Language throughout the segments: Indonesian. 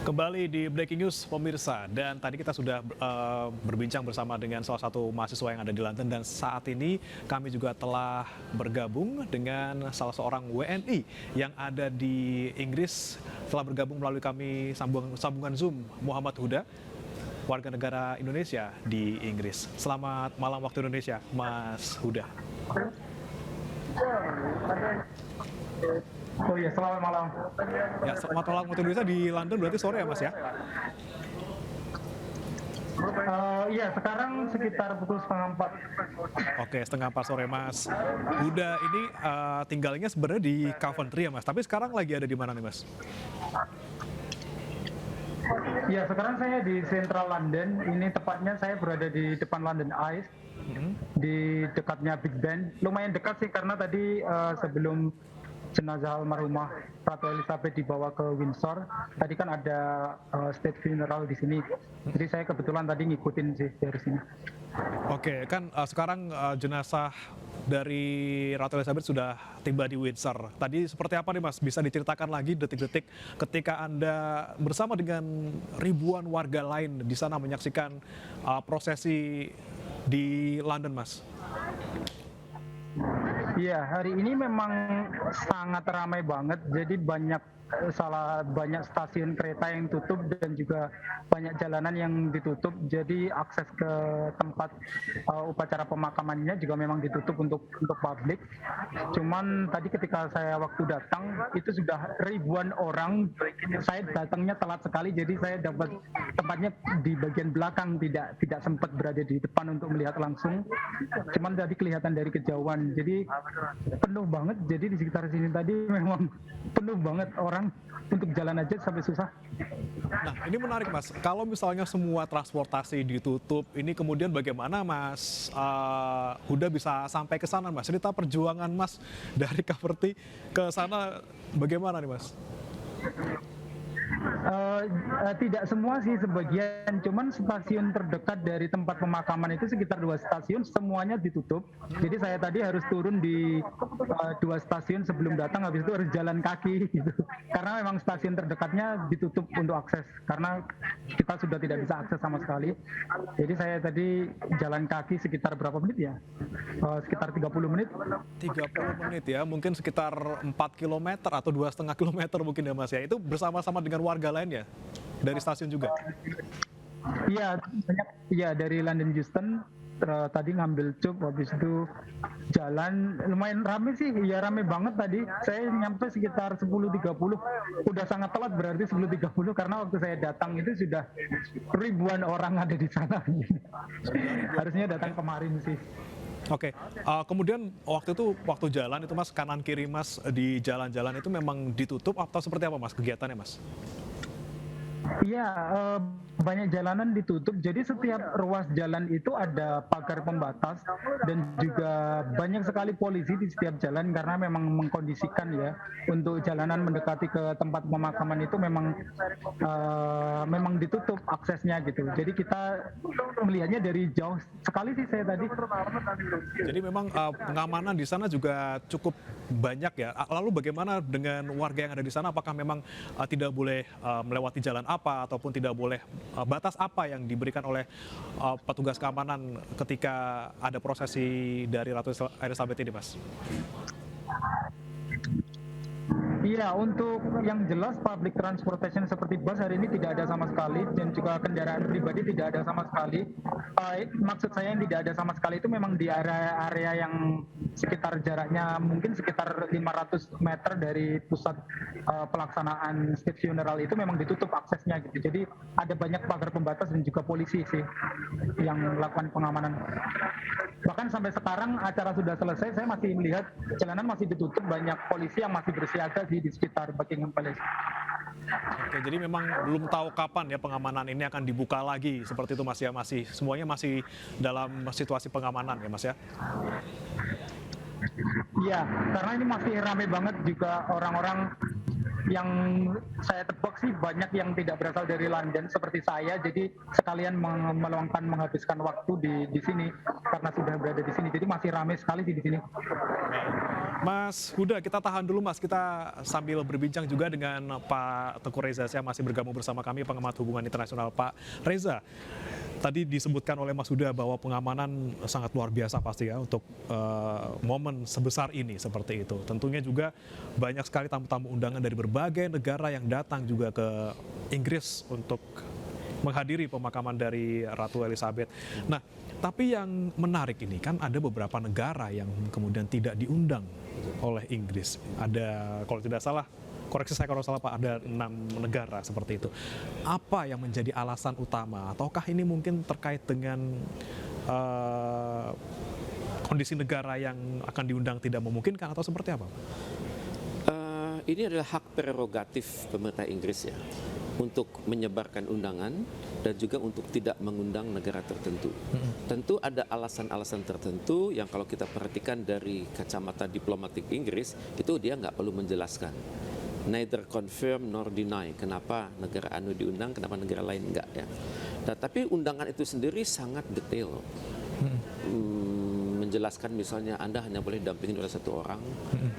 Kembali di Breaking News pemirsa, dan tadi kita sudah berbincang bersama dengan salah satu mahasiswa yang ada di London, dan saat ini kami juga telah bergabung dengan salah seorang WNI yang ada di Inggris, telah bergabung melalui kami sambungan Zoom, Muhammad Huda, warga negara Indonesia di Inggris. Selamat malam waktu Indonesia, Mas Huda. Oh iya, selamat malam. Ya, selamat malam waktu Indonesia di London, berarti sore ya Mas ya? Iya, sekarang sekitar pukul 3:30. Oke, 3:30 sore Mas Huda ini tinggalnya sebenarnya di Coventry ya Mas, tapi sekarang lagi ada di mana nih Mas? Iya, sekarang saya di Central London. Ini tepatnya saya berada di depan London Eye, di dekatnya Big Ben. Lumayan dekat sih karena tadi sebelum jenazah almarhumah Ratu Elizabeth dibawa ke Windsor, tadi kan ada state funeral di sini. Jadi saya kebetulan tadi ngikutin sih dari sini. Oke, kan sekarang jenazah dari Ratu Elizabeth sudah tiba di Windsor. Tadi seperti apa nih Mas? Bisa diceritakan lagi detik-detik ketika Anda bersama dengan ribuan warga lain di sana menyaksikan prosesi di London, Mas? Iya, hari ini memang sangat ramai banget. Jadi banyak stasiun kereta yang tutup dan juga banyak jalanan yang ditutup. Jadi akses ke tempat upacara pemakamannya juga memang ditutup untuk publik. Cuman tadi ketika saya waktu datang itu sudah ribuan orang. Saya datangnya telat sekali, jadi saya dapat tempatnya di bagian belakang, tidak sempat berada di depan untuk melihat langsung. Cuman tadi kelihatan dari kejauhan. Jadi penuh banget. Jadi di sekitar sini tadi memang penuh banget orang, untuk jalan aja sampai susah. Nah, ini menarik Mas. Kalau misalnya semua transportasi ditutup, ini kemudian bagaimana Mas Huda bisa sampai ke sana Mas? Cerita perjuangan Mas dari Coventry ke sana bagaimana nih Mas? Tidak semua sih, sebagian. Cuman stasiun terdekat dari tempat pemakaman itu sekitar 2 stasiun, semuanya ditutup. Jadi saya tadi harus turun di 2 stasiun sebelum datang, habis itu harus jalan kaki gitu. Karena memang stasiun terdekatnya ditutup untuk akses, karena kita sudah tidak bisa akses sama sekali. Jadi saya tadi jalan kaki sekitar berapa menit ya? Sekitar 30 menit. 30 menit ya, mungkin sekitar 4 kilometer atau 2,5 kilometer mungkin ya Mas ya. Itu bersama-sama dengan warga lain ya? Dari stasiun juga? Iya, banyak. Iya, dari London Euston tadi ngambil tube, habis itu jalan. Lumayan rame sih, ya rame banget tadi. Saya nyampe sekitar 10.30. Udah sangat telat berarti 10.30, karena waktu saya datang itu sudah ribuan orang ada di sana. Harusnya datang kemarin sih. Oke, kemudian waktu jalan itu Mas, kanan kiri Mas di jalan-jalan itu memang ditutup atau seperti apa Mas kegiatannya Mas? Iya, banyak jalanan ditutup. Jadi setiap ruas jalan itu ada pagar pembatas dan juga banyak sekali polisi di setiap jalan, karena memang mengkondisikan ya untuk jalanan mendekati ke tempat pemakaman itu memang ditutup aksesnya gitu. Jadi kita melihatnya dari jauh sekali sih saya tadi. Jadi memang pengamanan di sana juga cukup banyak ya. Lalu bagaimana dengan warga yang ada di sana? Apakah memang tidak boleh melewati jalan apa, ataupun tidak boleh batas apa yang diberikan oleh petugas keamanan ketika ada prosesi dari Ratu Elizabeth ini, Mas? Iya, untuk yang jelas public transportation seperti bus hari ini tidak ada sama sekali, dan juga kendaraan pribadi tidak ada sama sekali. Maksud saya yang tidak ada sama sekali itu memang di area yang sekitar jaraknya mungkin sekitar 500 meter dari pusat pelaksanaan state funeral itu memang ditutup aksesnya gitu. Jadi ada banyak pagar pembatas dan juga polisi sih yang melakukan pengamanan. Bahkan sampai sekarang acara sudah selesai, saya masih melihat jalanan masih ditutup, banyak polisi yang masih bersiaga di sekitar Buckingham Palace. Oke, jadi memang belum tahu kapan ya pengamanan ini akan dibuka lagi seperti itu Mas ya, semuanya masih dalam situasi pengamanan ya Mas ya? Iya, karena ini masih ramai banget juga orang-orang yang saya tebak sih banyak yang tidak berasal dari London seperti saya, jadi sekalian menghabiskan waktu di sini karena sudah berada di sini, jadi masih ramai sekali di sini. Mas Huda, kita tahan dulu Mas, kita sambil berbincang juga dengan Pak Teguh Reza. Saya masih bergabung bersama kami, pengamat hubungan internasional. Pak Reza, tadi disebutkan oleh Mas Huda bahwa pengamanan sangat luar biasa pasti ya untuk momen sebesar ini seperti itu. Tentunya juga banyak sekali tamu-tamu undangan dari berbagai negara yang datang juga ke Inggris untuk menghadiri pemakaman dari Ratu Elizabeth. Nah, tapi yang menarik ini kan ada beberapa negara yang kemudian tidak diundang oleh Inggris. Ada, kalau tidak salah, koreksi saya kalau salah Pak, ada 6 negara seperti itu. Apa yang menjadi alasan utama? Ataukah ini mungkin terkait dengan kondisi negara yang akan diundang tidak memungkinkan atau seperti apa? Ini adalah hak prerogatif pemerintah Inggris ya, untuk menyebarkan undangan dan juga untuk tidak mengundang negara tertentu. Tentu ada alasan-alasan tertentu yang kalau kita perhatikan dari kacamata diplomatik Inggris, itu dia nggak perlu menjelaskan. Neither confirm nor deny, kenapa negara anu diundang, kenapa negara lain enggak ya. Nah, tapi undangan itu sendiri sangat detail. Menjelaskan misalnya Anda hanya boleh didampingi oleh satu orang,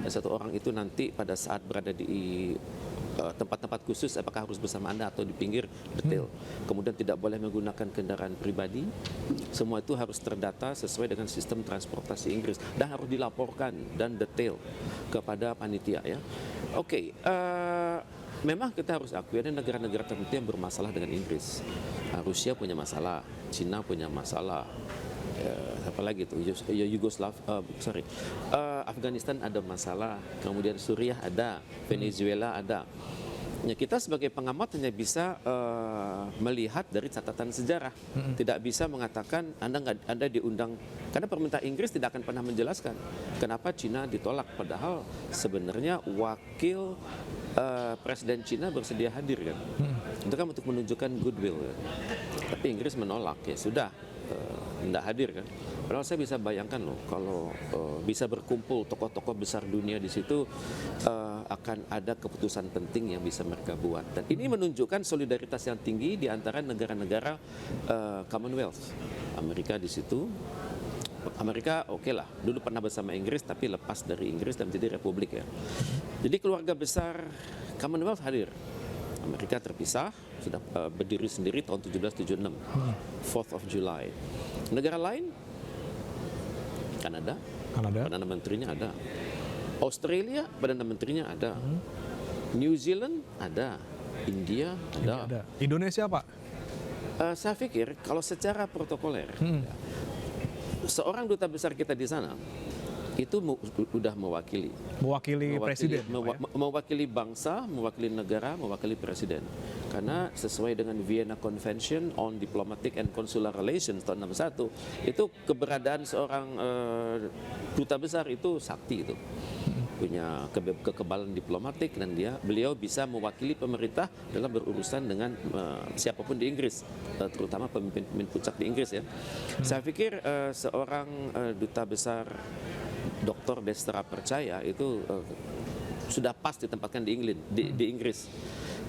dan satu orang itu nanti pada saat berada di tempat-tempat khusus apakah harus bersama Anda atau di pinggir, detail. Kemudian tidak boleh menggunakan kendaraan pribadi. Semua itu harus terdata sesuai dengan sistem transportasi Inggris dan harus dilaporkan dan detail kepada panitia ya. Oke, memang kita harus akui ada negara-negara tertentu yang bermasalah dengan Inggris. Rusia punya masalah, Cina punya masalah. Apalagi itu Afghanistan ada masalah, kemudian Suriah ada, Venezuela ada. Ya, kita sebagai pengamat hanya bisa melihat dari catatan sejarah, tidak bisa mengatakan Anda diundang, karena pemerintah Inggris tidak akan pernah menjelaskan kenapa Cina ditolak, padahal sebenarnya wakil Presiden Cina bersedia hadir kan, itu kan untuk menunjukkan goodwill kan. Tapi Inggris menolak, ya sudah, tidak hadir kan. Padahal saya bisa bayangkan loh kalau bisa berkumpul tokoh-tokoh besar dunia di situ, akan ada keputusan penting yang bisa mereka buat. Dan ini menunjukkan solidaritas yang tinggi di antara negara-negara Commonwealth. Amerika di situ. Amerika oke lah, dulu pernah bersama Inggris tapi lepas dari Inggris dan menjadi republik ya. Jadi keluarga besar Commonwealth hadir. Amerika terpisah, sudah berdiri sendiri tahun 1776, 4th of July. Negara lain, Kanada, Perdana Menterinya ada. Australia, Perdana Menterinya ada. New Zealand ada. India ada. Indonesia Pak? Saya pikir kalau secara protokoler, seorang duta besar kita di sana, itu sudah mewakili Presiden, mewakili bangsa, mewakili negara, mewakili presiden. Karena sesuai dengan Vienna Convention on Diplomatic and Consular Relations tahun 61, itu keberadaan seorang duta besar itu sakti, itu punya kekebalan diplomatik, dan beliau bisa mewakili pemerintah dalam berurusan dengan siapapun di Inggris, terutama pemimpin puncak di Inggris ya. Saya pikir seorang duta besar Dr. Destra Percaya itu sudah pas ditempatkan di Inggris.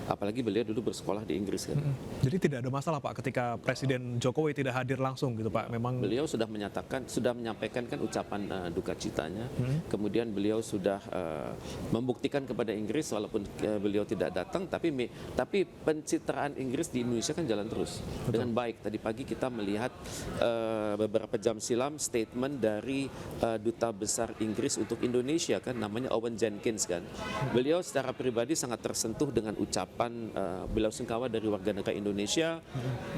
Apalagi beliau dulu bersekolah di Inggris kan. Jadi tidak ada masalah Pak ketika Presiden Jokowi tidak hadir langsung gitu Pak. Memang beliau sudah menyampaikan kan ucapan duka citanya. Kemudian beliau sudah membuktikan kepada Inggris walaupun beliau tidak datang, tapi pencitraan Inggris di Indonesia kan jalan terus. Betul. Dengan baik. Tadi pagi kita melihat beberapa jam silam statement dari duta besar Inggris untuk Indonesia kan, namanya Owen Jenkins kan. Beliau secara pribadi sangat tersentuh dengan ucapan bela sungkawa dari warga negara Indonesia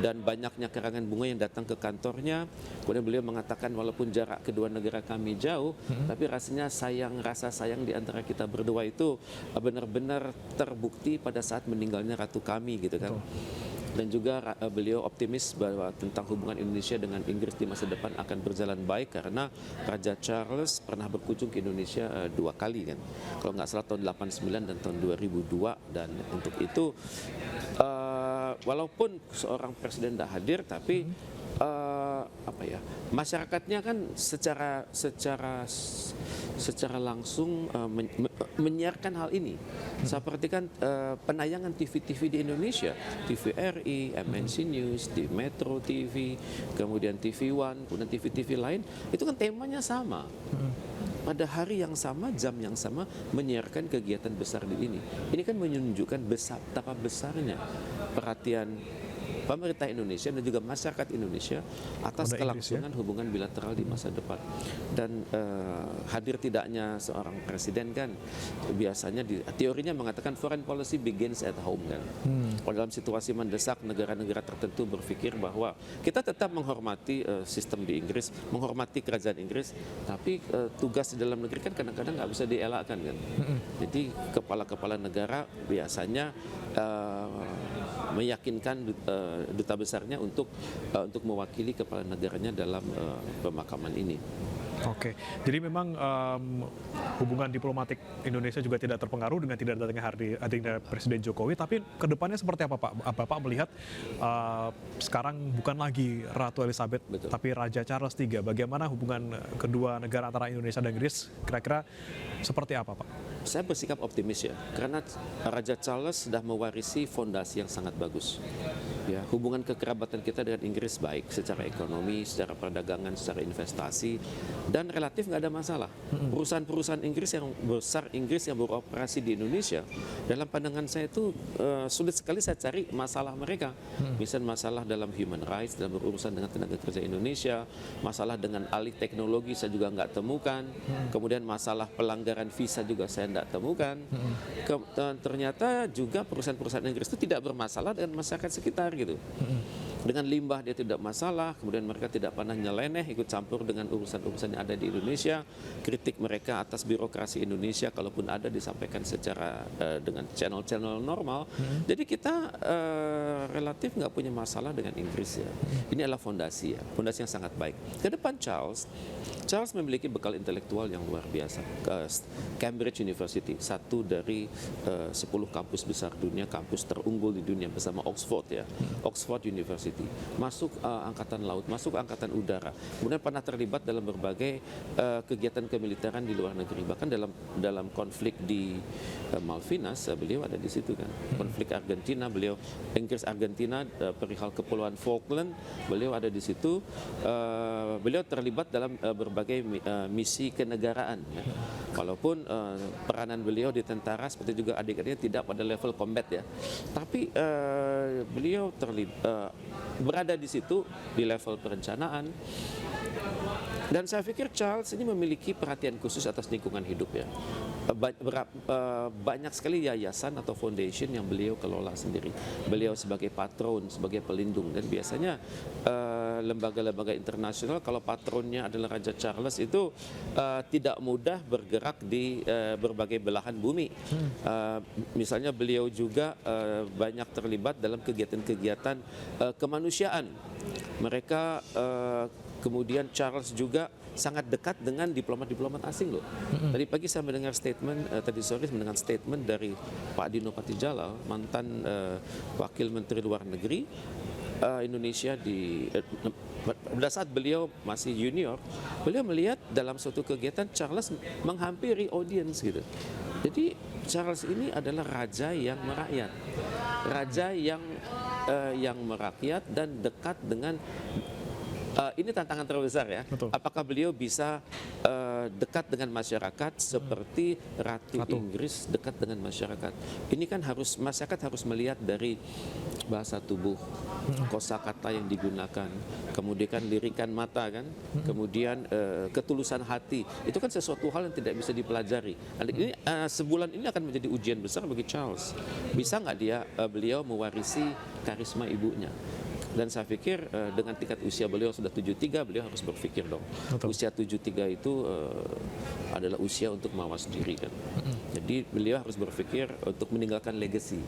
dan banyaknya karangan bunga yang datang ke kantornya. Kemudian beliau mengatakan walaupun jarak kedua negara kami jauh, tapi rasanya rasa sayang di antara kita berdua itu benar-benar terbukti pada saat meninggalnya ratu kami gitu kan. Dan juga beliau optimis bahwa tentang hubungan Indonesia dengan Inggris di masa depan akan berjalan baik, karena Raja Charles pernah berkunjung ke Indonesia 2 kali kan, kalau nggak salah tahun 89 dan tahun 2002. Dan untuk itu walaupun seorang presiden tidak hadir, tapi masyarakatnya kan secara langsung menyiarkan hal ini. Saya perhatikan penayangan TV-TV di Indonesia, TVRI, MNC News, di Metro TV, kemudian TV One, kemudian TV-TV lain, itu kan temanya sama. pada hari yang sama, jam yang sama menyiarkan kegiatan besar di ini. Ini kan menunjukkan betapa besarnya perhatian pemerintah Indonesia dan juga masyarakat Indonesia atas Pada Inggris, kelangsungan hubungan bilateral di masa depan. Dan hadir tidaknya seorang presiden kan biasanya teorinya mengatakan foreign policy begins at home kan. Kalau dalam situasi mendesak negara-negara tertentu berpikir bahwa kita tetap menghormati sistem di Inggris, menghormati kerajaan Inggris, tapi tugas di dalam negeri kan kadang-kadang nggak bisa dielakkan kan. Jadi kepala-kepala negara biasanya meyakinkan duta besarnya untuk mewakili kepala negaranya dalam pemakaman ini. Oke, jadi memang hubungan diplomatik Indonesia juga tidak terpengaruh dengan tidak datangnya Presiden Jokowi, tapi kedepannya seperti apa Pak? Bapak melihat sekarang bukan lagi Ratu Elizabeth, Betul. tapi Raja Charles III. Bagaimana hubungan kedua negara antara Indonesia dan Inggris? Kira-kira seperti apa Pak? Saya bersikap optimis ya, karena Raja Charles sudah mewarisi fondasi yang sangat bagus. Ya, hubungan kekerabatan kita dengan Inggris baik secara ekonomi, secara perdagangan, secara investasi, dan relatif nggak ada masalah. Perusahaan-perusahaan Inggris yang besar yang beroperasi di Indonesia, dalam pandangan saya itu sulit sekali saya cari masalah mereka. Misalnya masalah dalam human rights, dalam berurusan dengan tenaga kerja Indonesia, masalah dengan alih teknologi saya juga nggak temukan. Kemudian masalah pelanggaran visa juga saya nggak temukan. Ternyata juga perusahaan-perusahaan Inggris itu tidak bermasalah dengan masyarakat sekitar gitu. Dengan limbah dia tidak masalah, kemudian mereka tidak pernah nyeleneh ikut campur dengan urusan-urusan yang ada di Indonesia. Kritik mereka atas birokrasi Indonesia kalaupun ada disampaikan secara dengan channel-channel normal. Jadi kita relatif nggak punya masalah dengan Inggris ya. Ini adalah fondasi ya, fondasi yang sangat baik. Ke depan Charles memiliki bekal intelektual yang luar biasa. Cambridge University, satu dari 10 kampus besar dunia, kampus terunggul di dunia bersama Oxford ya. Oxford University, masuk angkatan laut, masuk angkatan udara, kemudian pernah terlibat dalam berbagai kegiatan kemiliteran di luar negeri, bahkan dalam konflik di Malvinas beliau ada di situ kan, konflik Argentina, Inggris Argentina, perihal kepulauan Falkland beliau ada di situ. Beliau terlibat dalam berbagai misi kenegaraan ya. Walaupun peranan beliau di tentara seperti juga adik-adiknya tidak pada level combat ya, tapi beliau berada di situ di level perencanaan. Dan saya pikir Charles ini memiliki perhatian khusus atas lingkungan hidup ya. Banyak sekali yayasan atau foundation yang beliau kelola sendiri. Beliau sebagai patron, sebagai pelindung, dan biasanya lembaga-lembaga internasional kalau patronnya adalah Raja Charles itu tidak mudah bergerak di berbagai belahan bumi. Misalnya beliau juga banyak terlibat dalam kegiatan-kegiatan kemanusiaan. Mereka kemudian Charles juga sangat dekat dengan diplomat-diplomat asing loh. Tadi pagi saya mendengar tadi sore mendengar statement dari Pak Dino Patijalal, mantan Wakil Menteri Luar Negeri Indonesia pada saat beliau masih junior, beliau melihat dalam suatu kegiatan Charles menghampiri audiens gitu. Jadi Charles ini adalah raja yang merakyat, raja yang merakyat dan dekat dengan ini tantangan terbesar ya. Betul. Apakah beliau bisa dekat dengan masyarakat seperti Ratu Inggris dekat dengan masyarakat? Ini kan masyarakat harus melihat dari bahasa tubuh, kosakata yang digunakan, kemudian lirikan mata kan, kemudian ketulusan hati. Itu kan sesuatu hal yang tidak bisa dipelajari. Ini sebulan ini akan menjadi ujian besar bagi Charles. Bisa nggak beliau mewarisi karisma ibunya? Dan saya pikir dengan tingkat usia beliau sudah 73, beliau harus berpikir dong. Betul. Usia 73 itu adalah usia untuk mawas diri kan. Jadi beliau harus berpikir untuk meninggalkan legacy,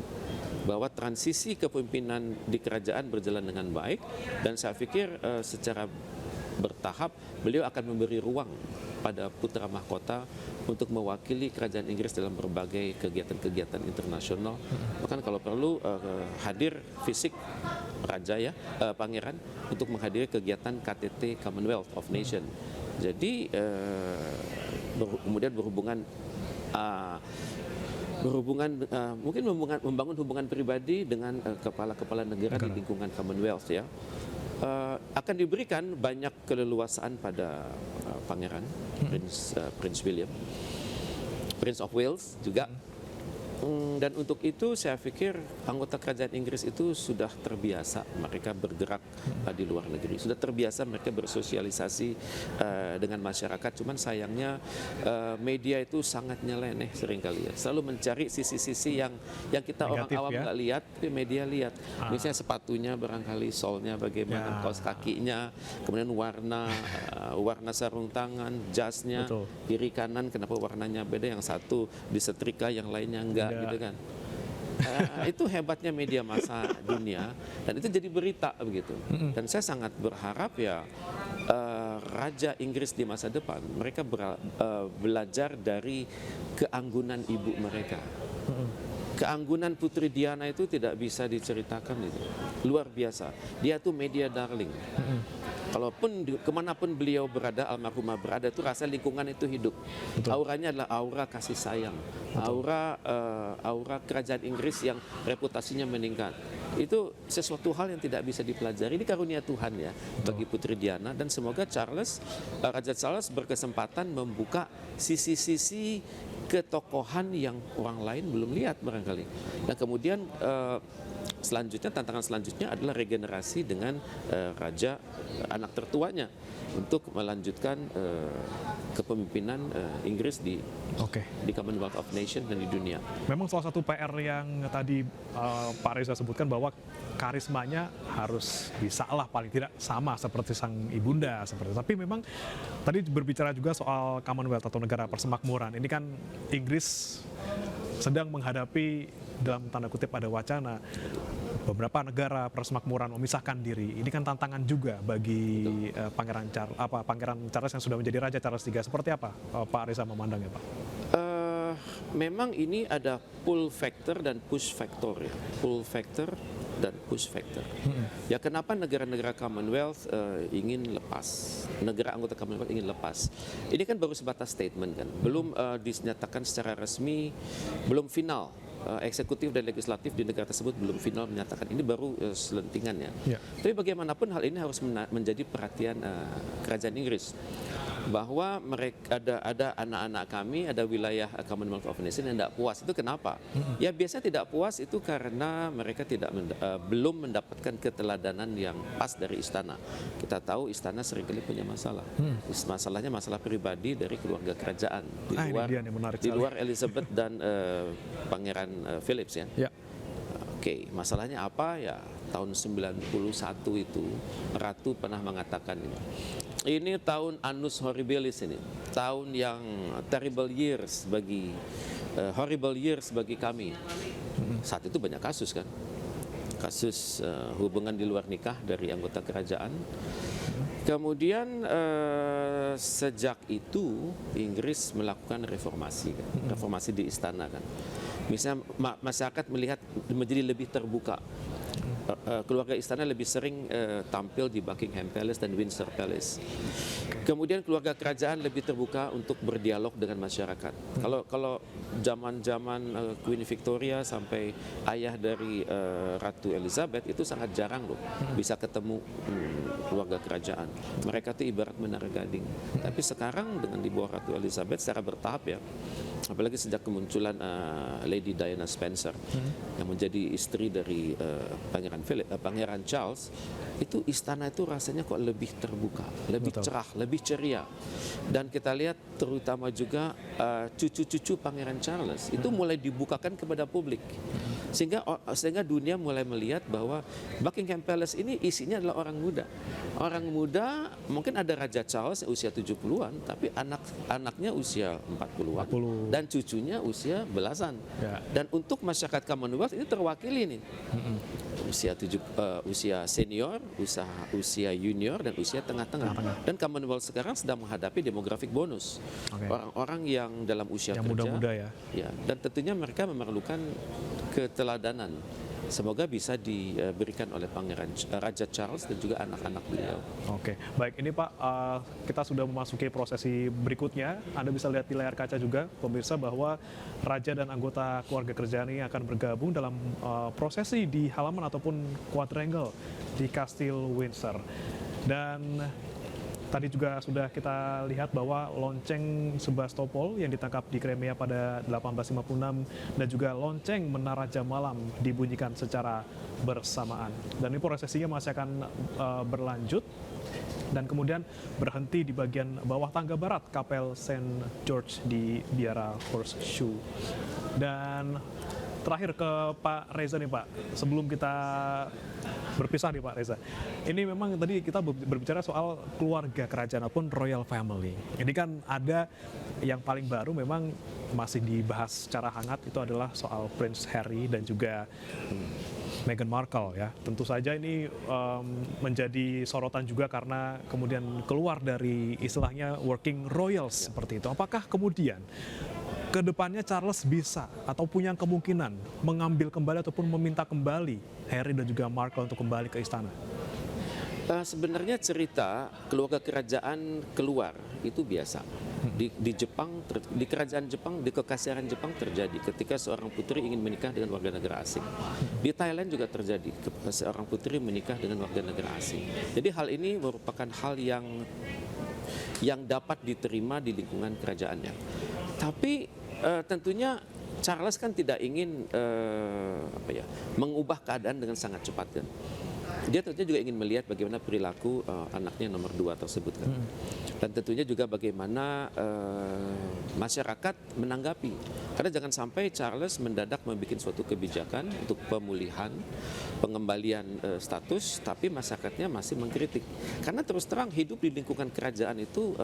bahwa transisi kepemimpinan di kerajaan berjalan dengan baik, dan saya pikir secara bertahap beliau akan memberi ruang pada putra mahkota untuk mewakili kerajaan Inggris dalam berbagai kegiatan-kegiatan internasional. Bahkan kalau perlu hadir fisik raja ya, pangeran, untuk menghadiri kegiatan KTT Commonwealth of Nations. Jadi kemudian mungkin membangun hubungan pribadi dengan kepala-kepala negara di lingkungan Commonwealth ya. akan diberikan banyak keleluasaan pada pangeran Prince William, Prince of Wales juga. Dan untuk itu saya pikir anggota kerajaan Inggris itu sudah terbiasa mereka bergerak di luar negeri, sudah terbiasa mereka bersosialisasi dengan masyarakat. Cuman sayangnya media itu sangat nyeleneh seringkali ya, selalu mencari sisi-sisi yang kita Negatif, orang awam ya? nggak lihat, tapi media lihat. Misalnya sepatunya barangkali solnya bagaimana, kaos kakinya, kemudian warna sarung tangan, jasnya, Betul. kiri kanan kenapa warnanya beda, yang satu disetrika yang lainnya enggak gitu kan. Itu hebatnya media massa dunia, dan itu jadi berita begitu. Dan saya sangat berharap ya Raja Inggris di masa depan mereka belajar dari keanggunan ibu mereka. Keanggunan Putri Diana itu tidak bisa diceritakan itu, luar biasa. Dia tuh media darling. Kalaupun kemanapun beliau berada, almarhumah berada, itu rasa lingkungan itu hidup. Betul. Auranya adalah aura kasih sayang, aura kerajaan Inggris yang reputasinya meningkat. Itu sesuatu hal yang tidak bisa dipelajari. Ini karunia Tuhan ya bagi Putri Diana, dan semoga Raja Charles berkesempatan membuka sisi-sisi ketokohan yang orang lain belum lihat barangkali. Dan kemudian tantangan selanjutnya adalah regenerasi dengan raja anak tertuanya untuk melanjutkan kepemimpinan Inggris di Commonwealth of Nations dan di dunia. Memang salah satu PR yang tadi Pak Reza sebutkan bahwa karismanya harus bisa lah paling tidak sama seperti sang ibunda seperti itu. Tapi memang tadi berbicara juga soal Commonwealth atau negara persemakmuran. Ini kan Inggris sedang menghadapi dalam tanda kutip ada wacana beberapa negara persemakmuran memisahkan diri. Ini kan tantangan juga bagi Pangeran Charles yang sudah menjadi Raja Charles III. Seperti apa Pak Reza memandangnya, Pak? Memang ini ada pull factor dan push factor ya. Pull factor dan push factor. Ya kenapa negara-negara Commonwealth ingin lepas? Negara anggota Commonwealth ingin lepas. Ini kan baru sebatas statement kan. Belum dinyatakan secara resmi, belum final. Eksekutif dan legislatif di negara tersebut belum final menyatakan, ini baru selentingan ya. Tapi bagaimanapun hal ini harus menjadi perhatian kerajaan Inggris, bahwa mereka ada anak-anak kami, ada wilayah Commonwealth of Nations yang tidak puas. Itu kenapa? Ya biasanya tidak puas itu karena mereka belum mendapatkan keteladanan yang pas dari istana. Kita tahu istana seringkali punya masalah. Masalahnya masalah pribadi dari keluarga kerajaan di luar Elizabeth dan Pangeran Philips ya. Oke, masalahnya apa ya? Tahun 91 itu Ratu pernah mengatakan ini tahun annus horribilis, ini tahun yang horrible years bagi kami. Saat itu banyak kasus kan, kasus hubungan di luar nikah dari anggota kerajaan. Kemudian sejak itu Inggris melakukan reformasi kan? Reformasi di istana kan. Misalnya masyarakat melihat menjadi lebih terbuka. Keluarga istana lebih sering tampil di Buckingham Palace dan Windsor Palace. Kemudian keluarga kerajaan lebih terbuka untuk berdialog dengan masyarakat. Kalau zaman Queen Victoria sampai ayah dari Ratu Elizabeth itu sangat jarang loh bisa ketemu keluarga kerajaan. Mereka itu ibarat menara gading. Tapi sekarang dengan di bawah Ratu Elizabeth secara bertahap ya, apalagi sejak kemunculan Lady Diana Spencer yang menjadi istri dari Pangeran Charles, itu istana itu rasanya kok lebih terbuka, lebih cerah, lebih ceria. Dan kita lihat terutama juga cucu-cucu Pangeran Charles itu mulai dibukakan kepada publik, sehingga dunia mulai melihat bahwa Buckingham Palace ini isinya adalah orang muda. Orang muda, mungkin ada Raja Charles usia 70-an, tapi anaknya usia 40-an dan cucunya usia belasan. Dan untuk masyarakat Commonwealth ini terwakili nih. Usia senior, usia junior, dan usia tengah-tengah. Dan Commonwealth sekarang sedang menghadapi demographic bonus. Orang-orang yang dalam usia yang kerja, muda-muda ya. Dan tentunya mereka memerlukan keteladanan semoga bisa diberikan oleh Raja Charles dan juga anak-anak beliau. Oke, baik ini Pak, kita sudah memasuki prosesi berikutnya. Anda bisa lihat di layar kaca juga, pemirsa, bahwa Raja dan anggota keluarga kerajaan ini akan bergabung dalam prosesi di halaman ataupun quadrangle di Kastil Windsor. Dan tadi juga sudah kita lihat bahwa lonceng Sebastopol yang ditangkap di Crimea pada 1856 dan juga lonceng Menara Jam Malam dibunyikan secara bersamaan. Dan ini prosesinya masih akan berlanjut dan kemudian berhenti di bagian bawah tangga barat Kapel Saint George di Biara Horseshoe. Dan terakhir ke Pak Reza nih Pak, sebelum kita berpisah nih Pak Reza. Ini memang tadi kita berbicara soal keluarga kerajaan ataupun royal family. Ini kan ada yang paling baru memang masih dibahas secara hangat, itu adalah soal Prince Harry dan juga Meghan Markle ya. Tentu saja ini menjadi sorotan juga karena kemudian keluar dari istilahnya working royals seperti itu. Apakah kemudian kedepannya Charles bisa atau punya kemungkinan mengambil kembali ataupun meminta kembali Harry dan juga Markle untuk kembali ke istana? Sebenarnya cerita keluarga kerajaan keluar itu biasa. Di Jepang, di kerajaan Jepang, di kekaisaran Jepang terjadi ketika seorang putri ingin menikah dengan warga negara asing. Di Thailand juga terjadi seorang putri menikah dengan warga negara asing. Jadi hal ini merupakan hal yang dapat diterima di lingkungan kerajaannya. Tapi tentunya Charles kan tidak ingin mengubah keadaan dengan sangat cepat kan. Dia tentunya juga ingin melihat bagaimana perilaku anaknya nomor 2 tersebut kan. Dan tentunya juga bagaimana masyarakat menanggapi. Karena jangan sampai Charles mendadak membuat suatu kebijakan untuk pemulihan, pengembalian status, tapi masyarakatnya masih mengkritik. Karena terus terang hidup di lingkungan kerajaan itu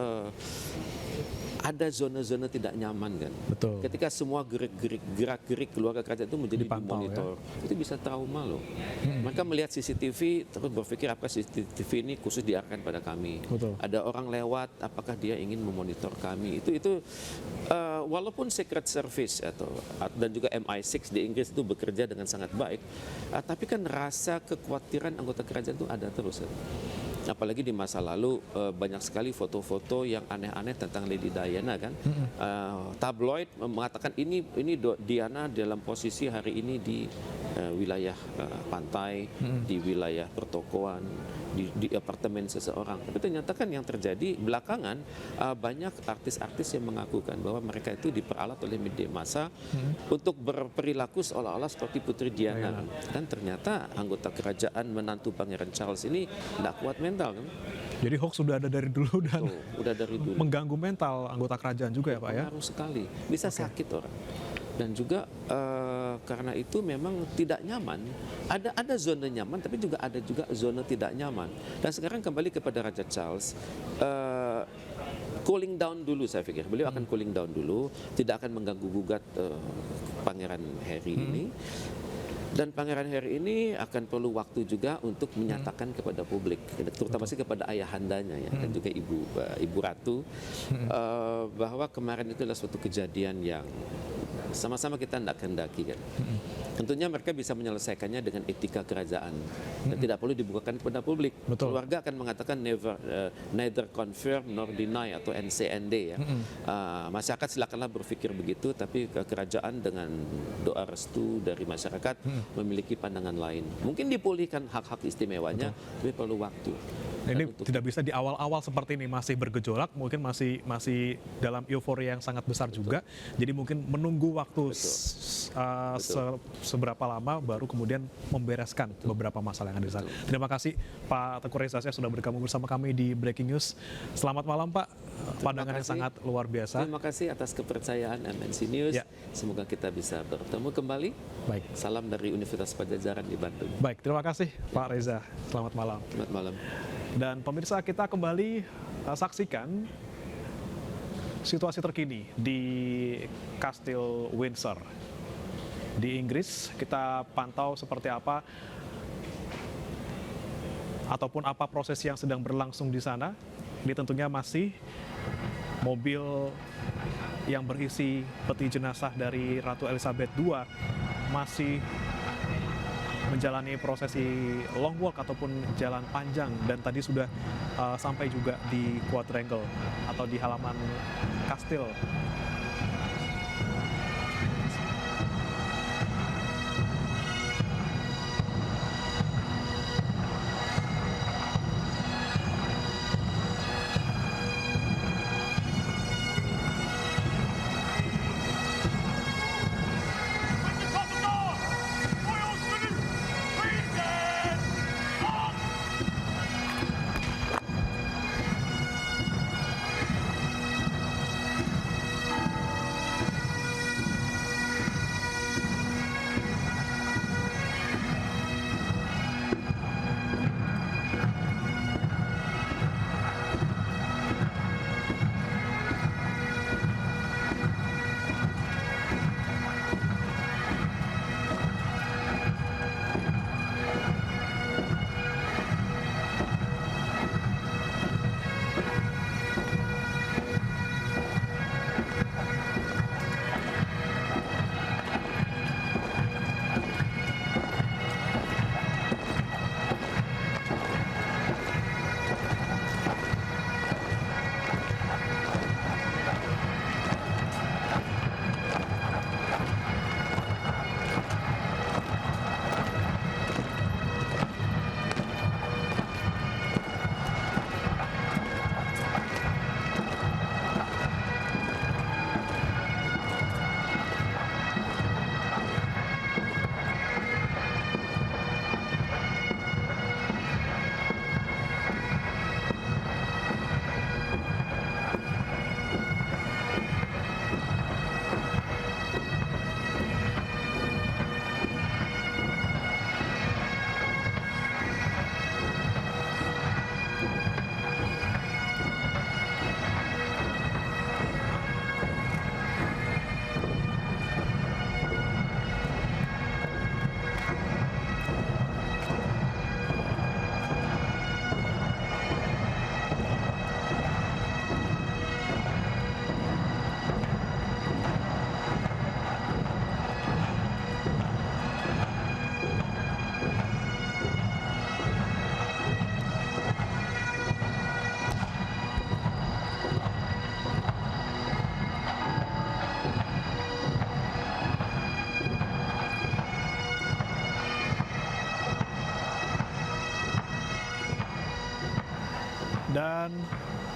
ada zona-zona tidak nyaman kan. Betul. Ketika semua gerak-gerik keluarga kerajaan itu menjadi dimonitor, itu bisa trauma loh. Mereka melihat CCTV terus berpikir apakah CCTV ini khusus diarahkan pada kami. Betul. Ada orang lewat, apakah dia ingin memonitor kami? Itu walaupun Secret Service dan juga MI6 di Inggris itu bekerja dengan sangat baik, tapi kan rasa kekhawatiran anggota kerajaan itu ada terus. Apalagi di masa lalu banyak sekali foto-foto yang aneh-aneh tentang Lady Diana kan. Tabloid mengatakan ini Diana dalam posisi hari ini di wilayah pantai, di wilayah pertokoan, di apartemen seseorang. Tapi ternyata kan yang terjadi belakangan banyak artis-artis yang mengakukan bahwa mereka itu diperalat oleh media massa untuk berperilaku seolah-olah seperti Putri Diana. Dan ternyata anggota kerajaan menantu Pangeran Charles ini tidak kuat mental kan. Jadi hoax sudah ada dari dulu dan udah dari dulu. mengganggu mental anggota kerajaan juga ya Pak ya? Pengaruh sekali, bisa sakit orang. Dan juga karena itu memang tidak nyaman. Ada zona nyaman, tapi juga ada juga zona tidak nyaman. Dan sekarang kembali kepada Raja Charles, cooling down dulu saya pikir. Beliau akan cooling down dulu, tidak akan mengganggu-gugat Pangeran Harry ini. Dan Pangeran Harry ini akan perlu waktu juga untuk menyatakan kepada publik, terutama sih kepada ayahandanya ya, dan juga ibu ratu, bahwa kemarin itu adalah suatu kejadian yang sama-sama kita tidak kehendaki kan. Tentunya mereka bisa menyelesaikannya dengan etika kerajaan dan tidak perlu dibukakan kepada publik. Betul. Keluarga akan mengatakan neither confirm nor deny atau NCND ya. Masyarakat silakanlah berpikir begitu, tapi kerajaan dengan doa restu dari masyarakat memiliki pandangan lain. Mungkin dipulihkan hak-hak istimewanya, tapi perlu waktu. Ini tidak bisa di awal-awal seperti ini, masih bergejolak, mungkin masih dalam euforia yang sangat besar juga. Jadi mungkin menunggu waktu seberapa lama baru kemudian membereskan beberapa masalah yang ada di sana. Terima kasih Pak Teguh Reza sudah bergabung bersama kami di Breaking News. Selamat malam Pak, pandangan yang sangat luar biasa. Terima kasih atas kepercayaan MNC News. Ya. Semoga kita bisa bertemu kembali. Baik. Salam dari Universitas Padjadjaran di Bandung. Baik, terima kasih Pak Reza. Selamat malam. Selamat malam. Dan pemirsa, kita kembali saksikan situasi terkini di Kastil Windsor di Inggris. Kita pantau seperti apa ataupun apa proses yang sedang berlangsung di sana. Ini tentunya masih mobil yang berisi peti jenazah dari Ratu Elizabeth II masih menjalani prosesi long walk ataupun jalan panjang, dan tadi sudah sampai juga di quadrangle atau di halaman kastil.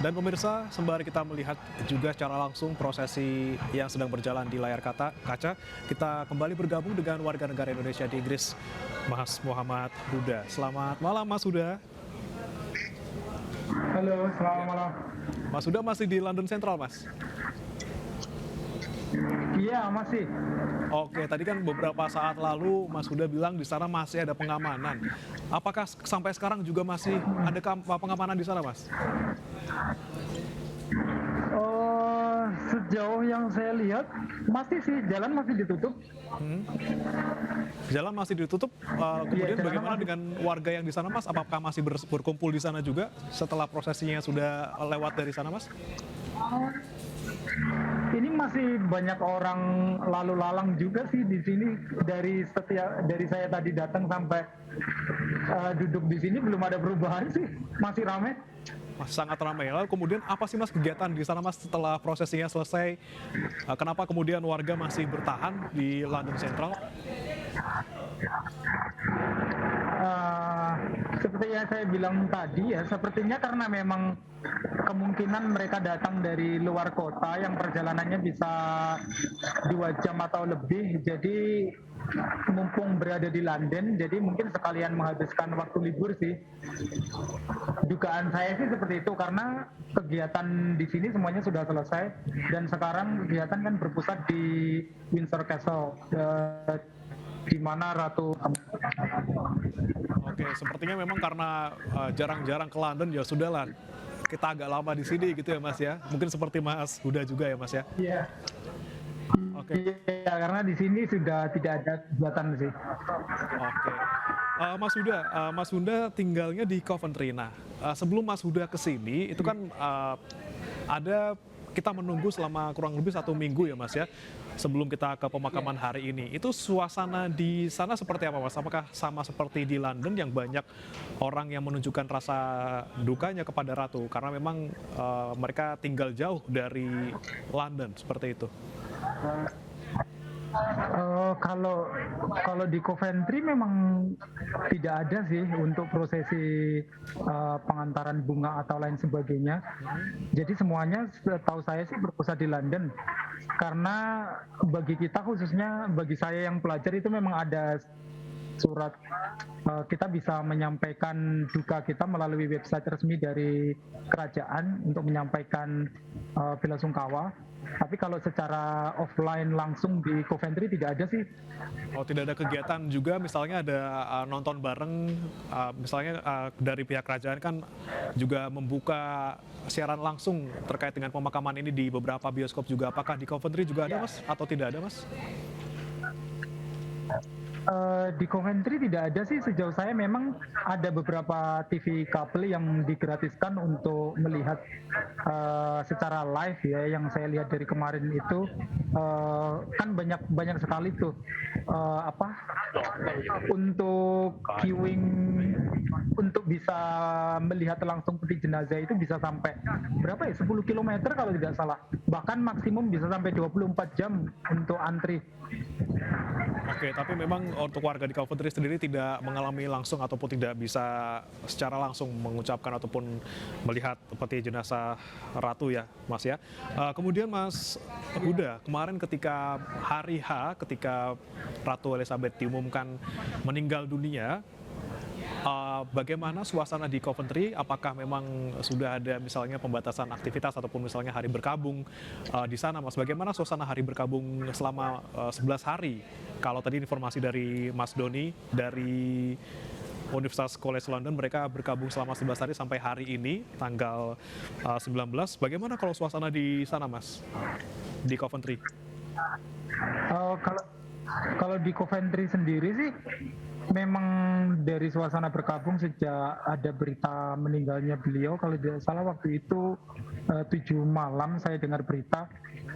Dan pemirsa, sembari kita melihat juga secara langsung prosesi yang sedang berjalan di layar kaca, kita kembali bergabung dengan warga negara Indonesia di Inggris, Mas Muhammad Huda. Selamat malam, Mas Huda. Halo, selamat malam. Mas Huda masih di London Central, Mas? Iya, masih. Oke, tadi kan beberapa saat lalu Mas Huda bilang di sana masih ada pengamanan. Apakah sampai sekarang juga masih ada pengamanan di sana, Mas? Sejauh yang saya lihat, masih sih, jalan masih ditutup. Jalan masih ditutup, kemudian Iya, bagaimana dengan warga yang di sana, Mas? Apakah masih berkumpul di sana juga setelah prosesinya sudah lewat dari sana, Mas? Ini masih banyak orang lalu lalang juga sih di sini. Dari saya tadi datang sampai duduk di sini belum ada perubahan sih, masih ramai. Mas, sangat ramai. Lalu kemudian apa sih, Mas, kegiatan di sana, Mas, setelah prosesinya selesai? Kenapa kemudian warga masih bertahan di London Central? Seperti yang saya bilang tadi ya, sepertinya karena memang kemungkinan mereka datang dari luar kota yang perjalanannya bisa 2 jam atau lebih, jadi mumpung berada di London, jadi mungkin sekalian menghabiskan waktu libur sih. Dugaan saya sih seperti itu, karena kegiatan di sini semuanya sudah selesai dan sekarang kegiatan kan berpusat di Windsor Castle, di mana Ratu. Oke, sepertinya memang karena jarang-jarang ke London, ya sudahlah, kita agak lama di sini gitu ya, Mas ya. Mungkin seperti Mas Huda juga ya, Mas ya. Iya. Oke. Iya, karena di sini sudah tidak ada kegiatan sih. Oke. Mas Huda tinggalnya di Coventry. Nah, sebelum Mas Huda ke sini, itu kan kita menunggu selama kurang lebih 1 minggu ya, Mas ya. sebelum kita ke pemakaman hari ini, itu suasana di sana seperti apa, Mas? Apakah sama seperti di London yang banyak orang yang menunjukkan rasa dukanya kepada Ratu karena memang mereka tinggal jauh dari London seperti itu? Kalau di Coventry memang tidak ada sih untuk prosesi pengantaran bunga atau lain sebagainya. Jadi semuanya setahu saya sih berpusat di London. Karena bagi kita khususnya bagi saya yang pelajar itu memang ada surat, kita bisa menyampaikan duka kita melalui website resmi dari kerajaan untuk menyampaikan bela sungkawa. Tapi kalau secara offline langsung di Coventry tidak ada sih. Oh, tidak ada kegiatan juga, misalnya ada nonton bareng, misalnya dari pihak kerajaan kan juga membuka siaran langsung terkait dengan pemakaman ini di beberapa bioskop juga. Apakah di Coventry juga ada, Mas? Atau tidak ada, Mas? Di Coventry tidak ada sih, sejauh saya memang ada beberapa TV kabel yang digratiskan untuk melihat secara live ya, yang saya lihat dari kemarin itu kan banyak sekali tuh untuk queuing untuk bisa melihat langsung peti jenazah itu bisa sampai berapa ya, 10 km kalau tidak salah, bahkan maksimum bisa sampai 24 jam untuk antri. Oke, tapi memang untuk warga di Coventry sendiri tidak mengalami langsung ataupun tidak bisa secara langsung mengucapkan ataupun melihat peti jenazah Ratu ya, Mas ya. Kemudian Mas Huda, kemarin ketika hari H, ketika Ratu Elizabeth diumumkan meninggal dunia, bagaimana suasana di Coventry? Apakah memang sudah ada misalnya pembatasan aktivitas ataupun misalnya hari berkabung di sana, Mas? Bagaimana suasana hari berkabung selama 11 hari? Kalau tadi informasi dari Mas Doni dari Universitas College London, mereka berkabung selama 11 hari sampai hari ini, tanggal 19. Bagaimana kalau suasana di sana, Mas? Di Coventry? Kalau di Coventry sendiri sih, memang dari suasana berkabung sejak ada berita meninggalnya beliau, kalau tidak salah waktu itu 7 malam saya dengar berita.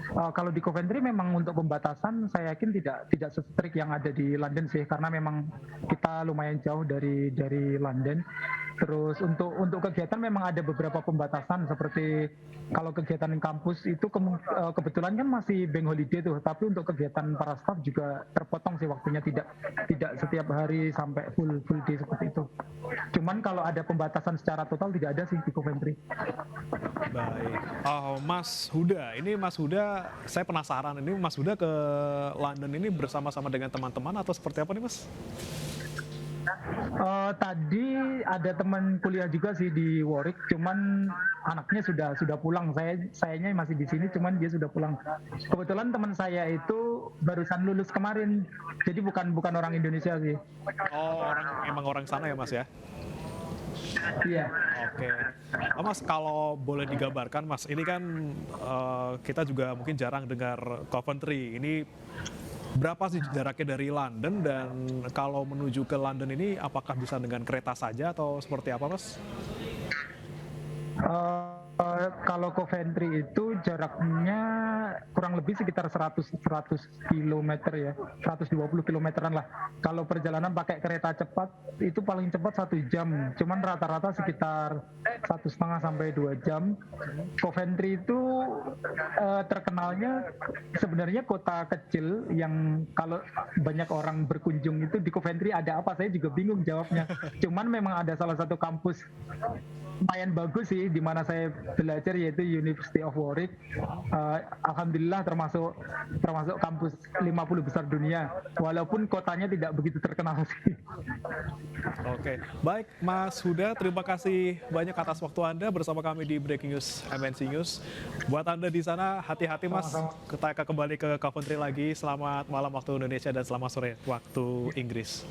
Kalau di Coventry memang untuk pembatasan saya yakin tidak se-strict yang ada di London sih, karena memang kita lumayan jauh dari London. Terus untuk kegiatan memang ada beberapa pembatasan, seperti kalau kegiatan di kampus itu kebetulan kan masih bank holiday tuh, tapi untuk kegiatan para staff juga terpotong sih waktunya, tidak setiap hari sampai full day seperti itu. Cuman kalau ada pembatasan secara total tidak ada sih di Coventry. Baik. Mas Huda, ini Mas Huda, saya penasaran, ini Mas Huda ke London ini bersama-sama dengan teman-teman atau seperti apa nih, Mas? Tadi ada teman kuliah juga sih di Warwick, cuman anaknya sudah pulang. Sayanya masih di sini, cuman dia sudah pulang. Kebetulan teman saya itu barusan lulus kemarin, jadi bukan orang Indonesia sih. Oh, emang orang sana ya, Mas ya? Iya. Oke. Mas, kalau boleh digambarkan, Mas, ini kan kita juga mungkin jarang dengar Coventry. Ini berapa sih jaraknya dari London, dan kalau menuju ke London ini apakah bisa dengan kereta saja atau seperti apa, Mas? Kalau Coventry itu jaraknya kurang lebih sekitar 100 km ya, 120 kilometeran lah. Kalau perjalanan pakai kereta cepat itu paling cepat 1 jam, cuman rata-rata sekitar 1,5 sampai 2 jam. Coventry itu terkenalnya sebenarnya kota kecil yang kalau banyak orang berkunjung itu di Coventry ada apa, saya juga bingung jawabnya. Cuman memang ada salah satu kampus lumayan bagus sih di mana saya belajar, yaitu University of Warwick. Alhamdulillah termasuk kampus 50 besar dunia, walaupun kotanya tidak begitu terkenal sih. Oke, baik Mas Huda, terima kasih banyak atas waktu Anda bersama kami di Breaking News MNC News. Buat Anda di sana, hati-hati Mas, kita kembali ke Coventry lagi. Selamat malam waktu Indonesia dan selamat sore waktu Inggris.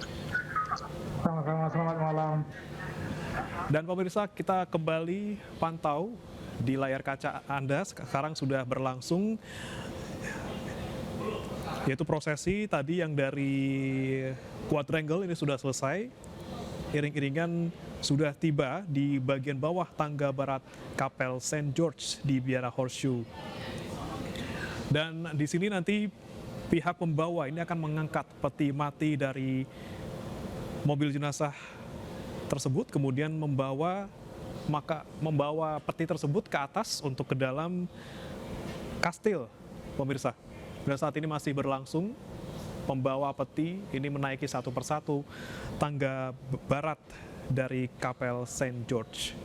Sama-sama, selamat malam. Dan pemirsa, kita kembali pantau di layar kaca Anda. Sekarang sudah berlangsung, yaitu prosesi tadi yang dari quadrangle ini sudah selesai. Iring-iringan sudah tiba di bagian bawah tangga barat Kapel St. George di Biara Horseshoe. Dan di sini nanti pihak pembawa ini akan mengangkat peti mati dari mobil jenazah tersebut, kemudian membawa peti tersebut ke atas untuk ke dalam kastil, pemirsa. Dan saat ini masih berlangsung, pembawa peti ini menaiki satu persatu tangga barat dari Kapel Saint George.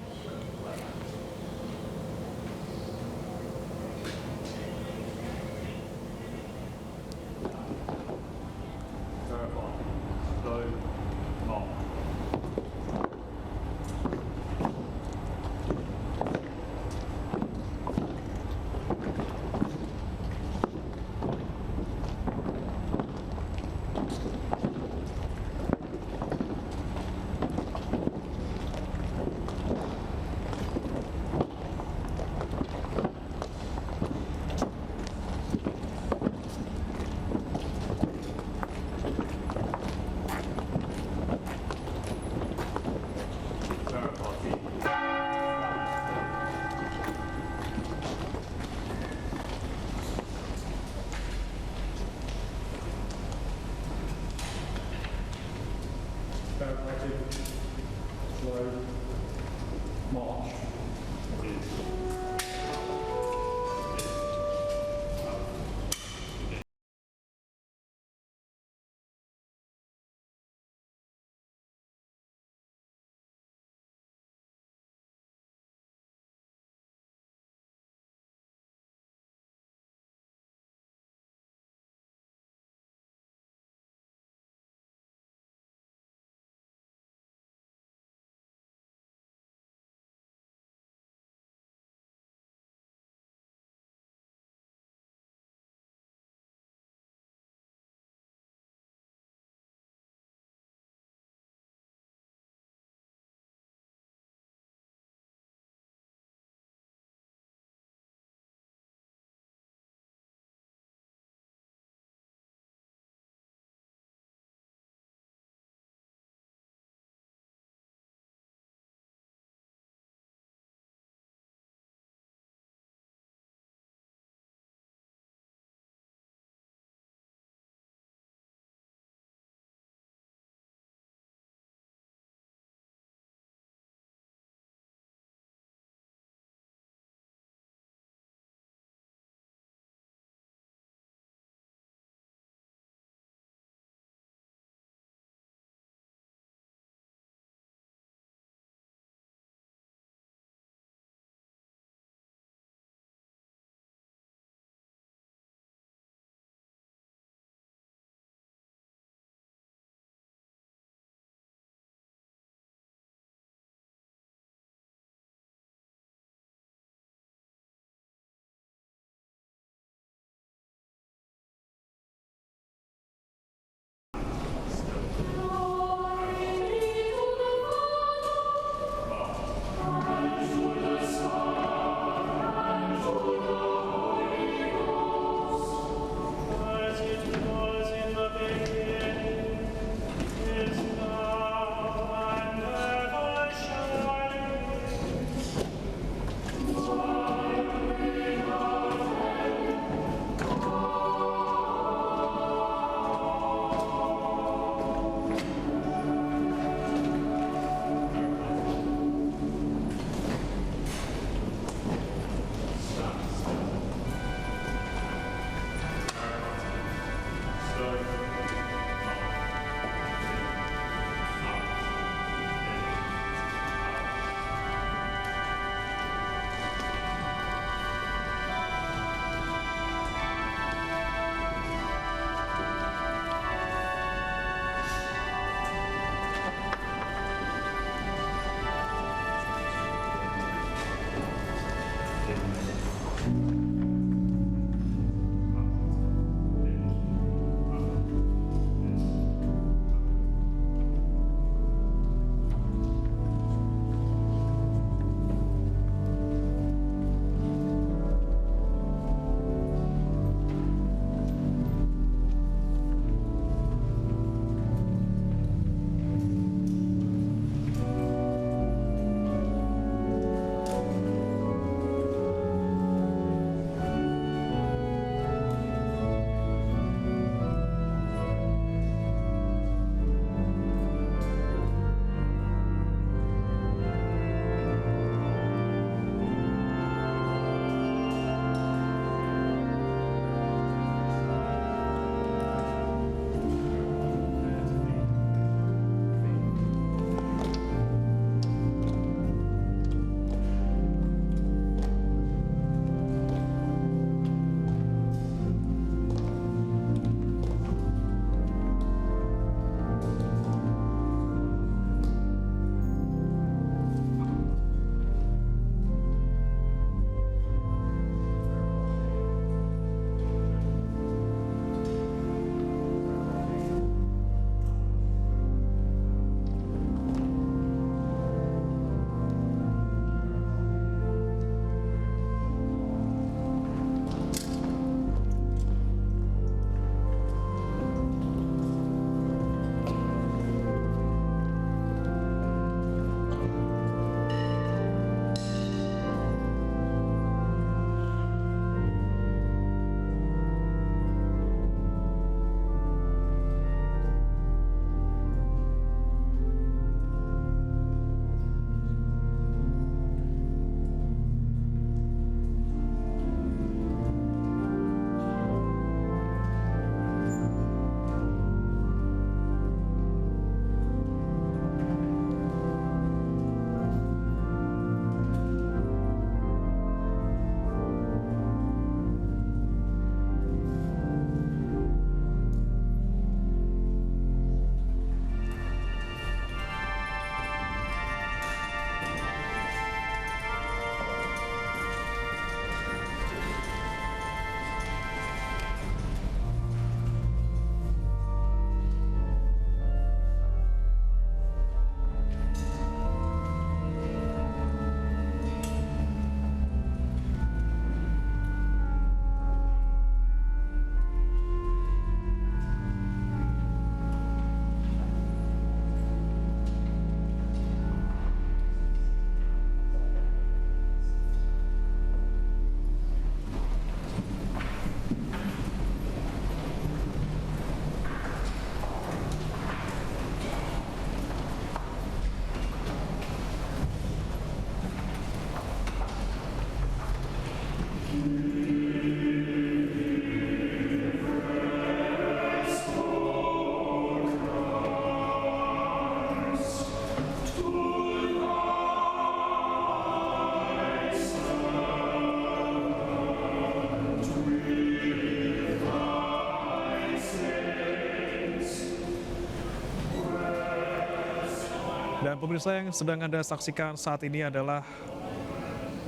Dan pemirsa, yang sedang Anda saksikan saat ini adalah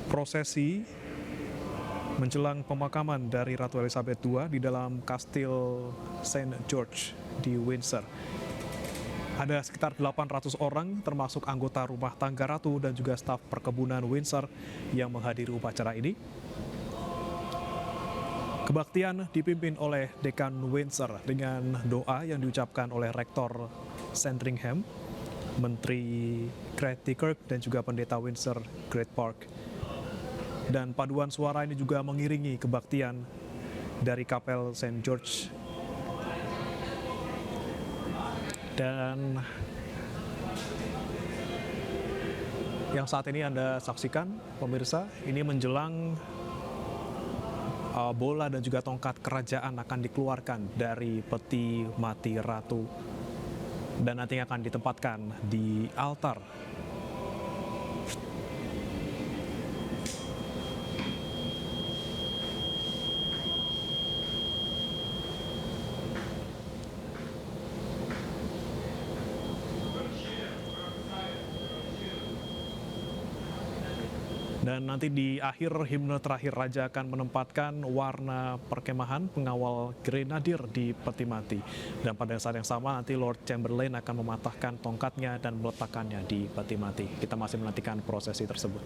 prosesi menjelang pemakaman dari Ratu Elizabeth II di dalam Kastil St. George di Windsor. Ada sekitar 800 orang termasuk anggota rumah tangga Ratu dan juga staf perkebunan Windsor yang menghadiri upacara ini. Kebaktian dipimpin oleh Dekan Windsor dengan doa yang diucapkan oleh Rektor Sandringham, Menteri Grady Kirk dan juga Pendeta Windsor Great Park. Dan paduan suara ini juga mengiringi kebaktian dari Kapel St. George. Dan yang saat ini Anda saksikan, pemirsa, ini menjelang bola dan juga tongkat kerajaan akan dikeluarkan dari peti mati Ratu dan nantinya akan ditempatkan di altar. Dan nanti di akhir himne terakhir Raja akan menempatkan warna perkemahan pengawal grenadier di peti mati. Dan pada saat yang sama nanti Lord Chamberlain akan mematahkan tongkatnya dan meletakkannya di peti mati. Kita masih menantikan prosesi tersebut.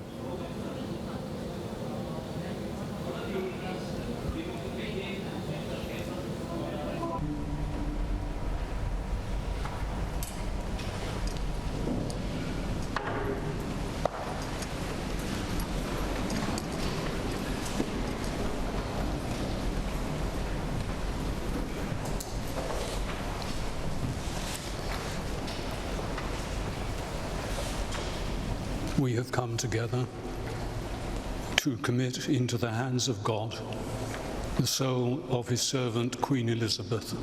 We have come together to commit into the hands of God the soul of his servant Queen Elizabeth.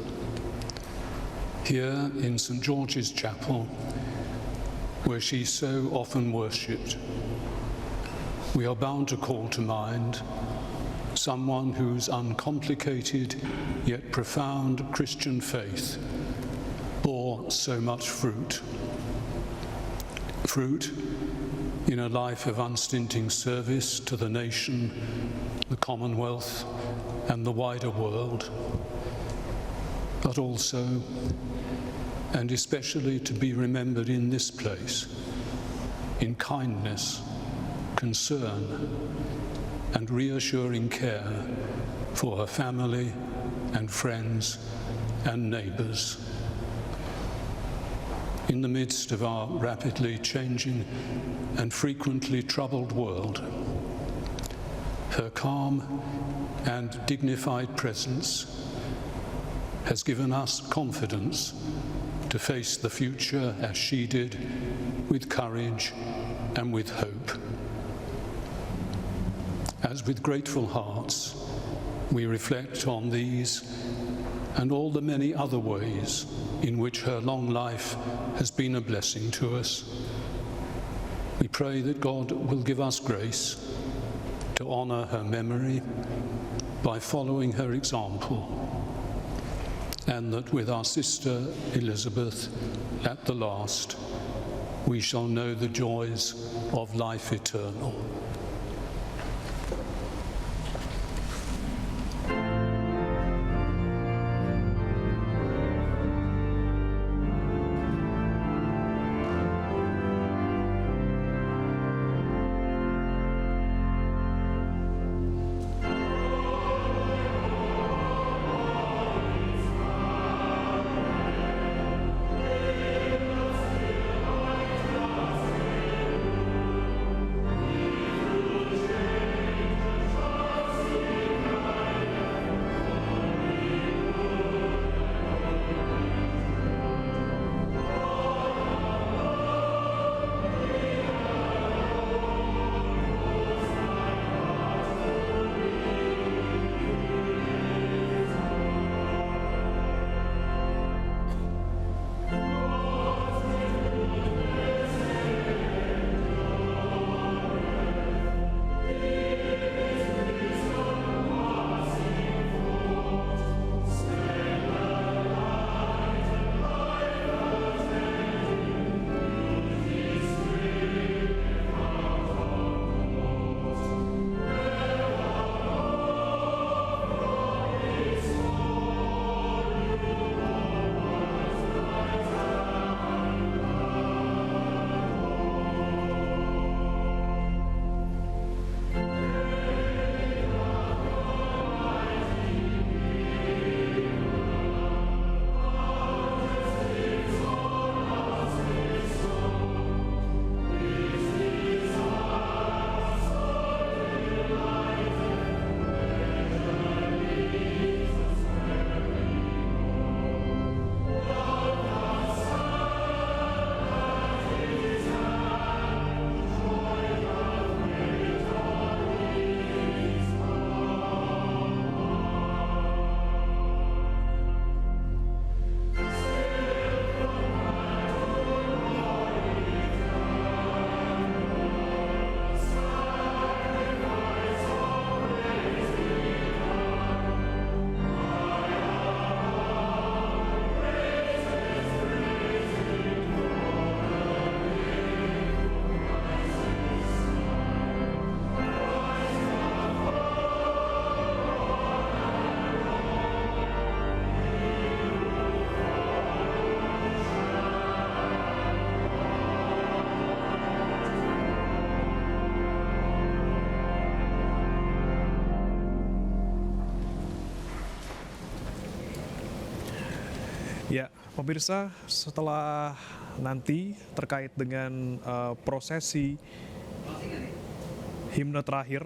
Here in St. George's Chapel, where she so often worshipped, we are bound to call to mind someone whose uncomplicated yet profound Christian faith bore so much fruit. Fruit in a life of unstinting service to the nation, the Commonwealth, and the wider world, but also, and especially to be remembered in this place, in kindness, concern, and reassuring care for her family and friends and neighbours. In the midst of our rapidly changing and frequently troubled world, her calm and dignified presence has given us confidence to face the future as she did, with courage and with hope. As with grateful hearts, we reflect on these and all the many other ways in which her long life has been a blessing to us. We pray that God will give us grace to honour her memory by following her example, and that with our sister Elizabeth at the last, we shall know the joys of life eternal. Ya, pemirsa, setelah nanti terkait dengan prosesi himne terakhir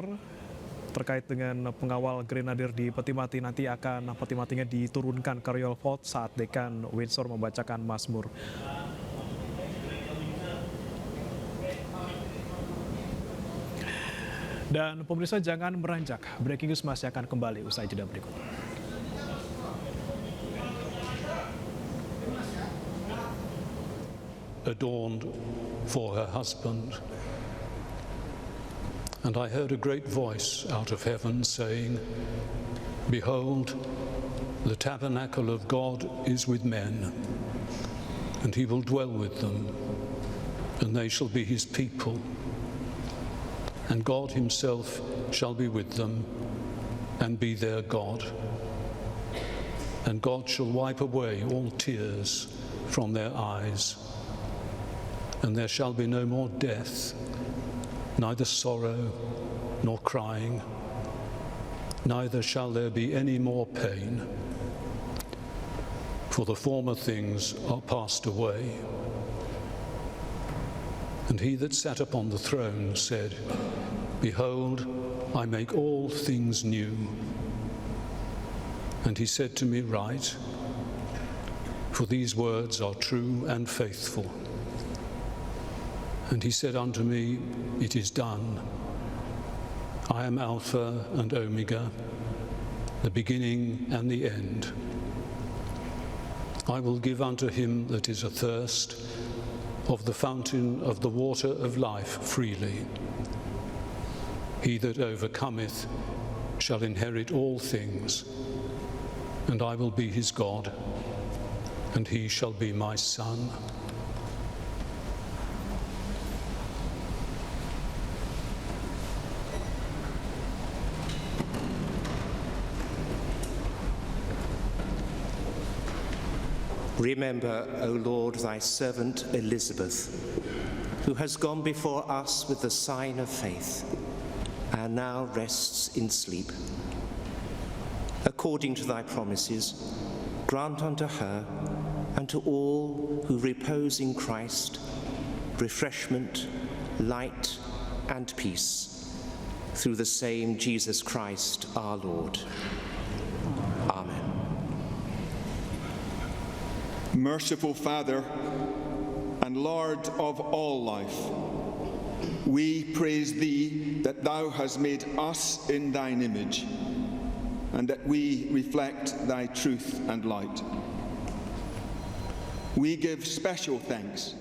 terkait dengan pengawal Grenadier di peti mati, nanti akan peti matinya diturunkan ke Royal Vault saat Dekan Windsor membacakan Mazmur. Dan pemirsa jangan beranjak, Breaking News masih akan kembali usai jeda berikut. Adorned for her husband. And I heard a great voice out of heaven saying, Behold, the tabernacle of God is with men, and he will dwell with them, and they shall be his people. And God himself shall be with them, and be their God. And God shall wipe away all tears from their eyes, and there shall be no more death, neither sorrow nor crying, neither shall there be any more pain, for the former things are passed away. And he that sat upon the throne said, Behold, I make all things new. And he said to me, Write, for these words are true and faithful. And he said unto me, It is done. I am Alpha and Omega, the beginning and the end. I will give unto him that is athirst of the fountain of the water of life freely. He that overcometh shall inherit all things, and I will be his God, and he shall be my son. Remember, O Lord, thy servant Elizabeth, who has gone before us with the sign of faith, and now rests in sleep. According to thy promises, grant unto her and to all who repose in Christ refreshment, light, and peace, through the same Jesus Christ our Lord. Amen. Merciful Father and Lord of all life, we praise thee that thou hast made us in thine image, and that we reflect thy truth and light. We give special thanks